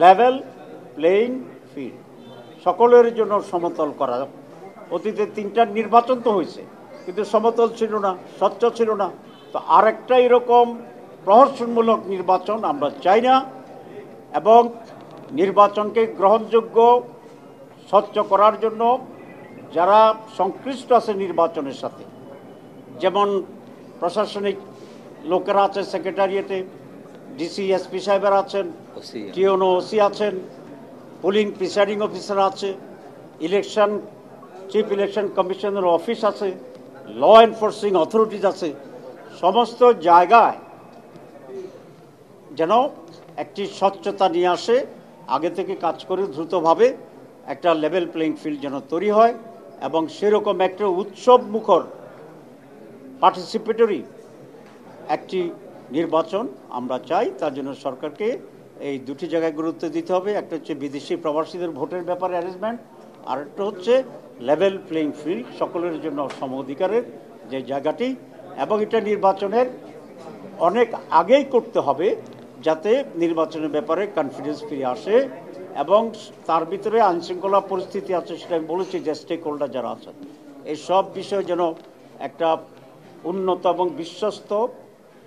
Level playing field, সকলের জন্য সমতল করা। অতীতে 3টা নির্বাচন তো হয়েছে, কিন্তু সমতল ছিল না, স্বচ্ছ ছিল না। তো আরেকটা এরকম প্রহসনমূলক নির্বাচন আমরা চাই না, এবং নির্বাচনকে গ্রহণযোগ্য স্বচ্ছ করার জন্য যারা সংশ্লিষ্ট আছে নির্বাচনের সাথে, যেমন প্রশাসনিক লোকেরা আছে, সেক্রেটারিয়েটে ডিসি এসপি সাহেবেরা আছেন, টিওনো ওসি আছেন, পোলিং প্রিসাইডিং অফিসার আছে, ইলেকশন চিফ ইলেকশন কমিশনের অফিস আছে, ল এনফোর্সিং অথরিটিজ আছে, সমস্ত জায়গায় যেন একটি স্বচ্ছতা নিয়ে আসে, আগে থেকে কাজ করে দ্রুতভাবে একটা লেভেল প্লেইং ফিল্ড যেন তৈরি হয়, এবং সেরকম একটা উৎসব মুখর পার্টিসিপেটরি একটি নির্বাচন আমরা চাই। তার জন্য সরকারকে এই দুটি জায়গায় গুরুত্ব দিতে হবে। একটা হচ্ছে বিদেশি প্রবাসীদের ভোটের ব্যাপারে অ্যারেঞ্জমেন্ট, আর একটা হচ্ছে লেভেল প্লেইং ফিল্ড, সকলের জন্য সম অধিকারের যে জায়গাটি, এবং এটা নির্বাচনের অনেক আগেই করতে হবে, যাতে নির্বাচনের ব্যাপারে কনফিডেন্স ফিরে আসে, এবং তার ভিতরে আইনশৃঙ্খলা পরিস্থিতি আছে, সেটা আমি বলেছি যে স্টেক হোল্ডার যারা আছেন, এই সব বিষয়ে যেন একটা উন্নত এবং বিশ্বস্ত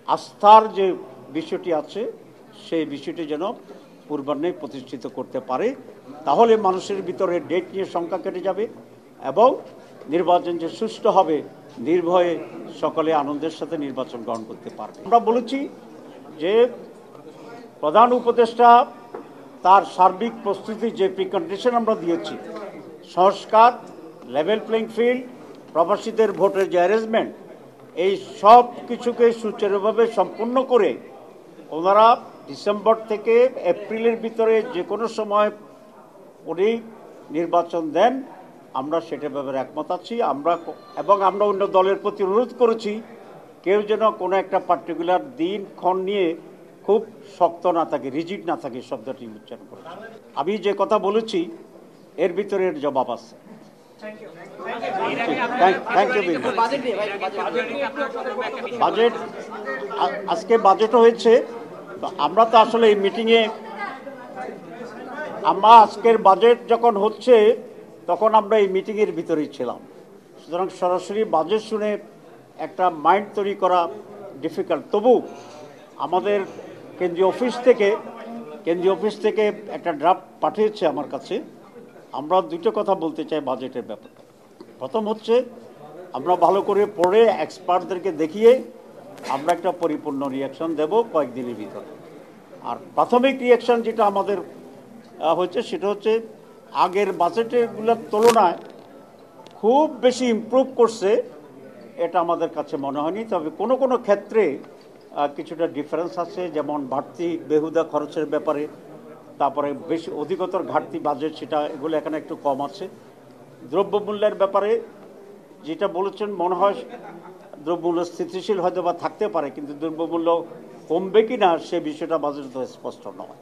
আস্থার যে বিষয়টি আছে, সেই বিষয়টি যেন পূর্বাহ্নে প্রতিষ্ঠিত করতে পারে। তাহলে মানুষের ভিতরে ডেট নিয়ে সংখ্যা কেটে যাবে, এবং নির্বাচন যে সুষ্ঠু হবে, নির্ভয়ে সকলে আনন্দের সাথে নির্বাচন গ্রহণ করতে পারবে। আমরা বলেছি যে প্রধান উপদেষ্টা তার সার্বিক প্রস্তুতির যে প্রিকন্ডিশন আমরা দিয়েছি, সংস্কার, লেভেল প্লেইং ফিল্ড, প্রবাসীদের ভোটের যে অ্যারেঞ্জমেন্ট, এই সব কিছুকে সুচারুভাবে সম্পন্ন করে ওনারা ডিসেম্বর থেকে এপ্রিলের ভিতরে যে কোনো সময় উনি নির্বাচন দেন, আমরা সেটার ব্যাপারে একমত আছি। এবং আমরা অন্য দলের প্রতি অনুরোধ করেছি, কেউ যেন কোনো একটা পার্টিকুলার দিন ক্ষণ নিয়ে খুব শক্ত না থাকে, রিজিড না থাকে, শব্দটি উচ্চারণ করেছি। আমি যে কথা বলেছি এর ভিতরে এর জবাব আছে। বাজেট, আজকে বাজেটও হয়েছে। আমরা তো আসলে এই মিটিংয়ে, আমরা আজকের বাজেট যখন হচ্ছে তখন আমরা এই মিটিংয়ের ভিতরেই ছিলাম, সুতরাং সরাসরি বাজেট শুনে একটা মাইন্ড তৈরি করা ডিফিকাল্ট। তবু আমাদের কেন্দ্রীয় অফিস থেকে একটা ড্রাফট পাঠিয়েছে আমার কাছে। আমরা দুটো কথা বলতে চাই বাজেটের ব্যাপারে। প্রথম হচ্ছে, আমরা ভালো করে পড়ে এক্সপার্টদেরকে দেখিয়ে আমরা একটা পরিপূর্ণ রিয়াকশন দেব কয়েকদিনের ভিতরে। আর প্রাথমিক রিয়াকশন যেটা আমাদের হচ্ছে, সেটা হচ্ছে আগের বাজেটেরগুলোর তুলনায় খুব বেশি ইমপ্রুভ করছে এটা আমাদের কাছে মনে হয়নি। তবে কোনো কোনো ক্ষেত্রে কিছুটা ডিফারেন্স আছে, যেমন বাড়তি বেহুদা খরচের ব্যাপারে, তারপরে বেশি অধিকতর ঘাটতি বাজেট, সেটা এগুলো এখানে একটু কম আছে। দ্রব্যমূল্যের ব্যাপারে যেটা বলেছেন, মনে হয় দ্রব্যমূল্য স্থিতিশীল হয়তো বা থাকতে পারে, কিন্তু দ্রব্যমূল্য কমবে কি না সে বিষয়টা বাজেট তো স্পষ্ট নয়।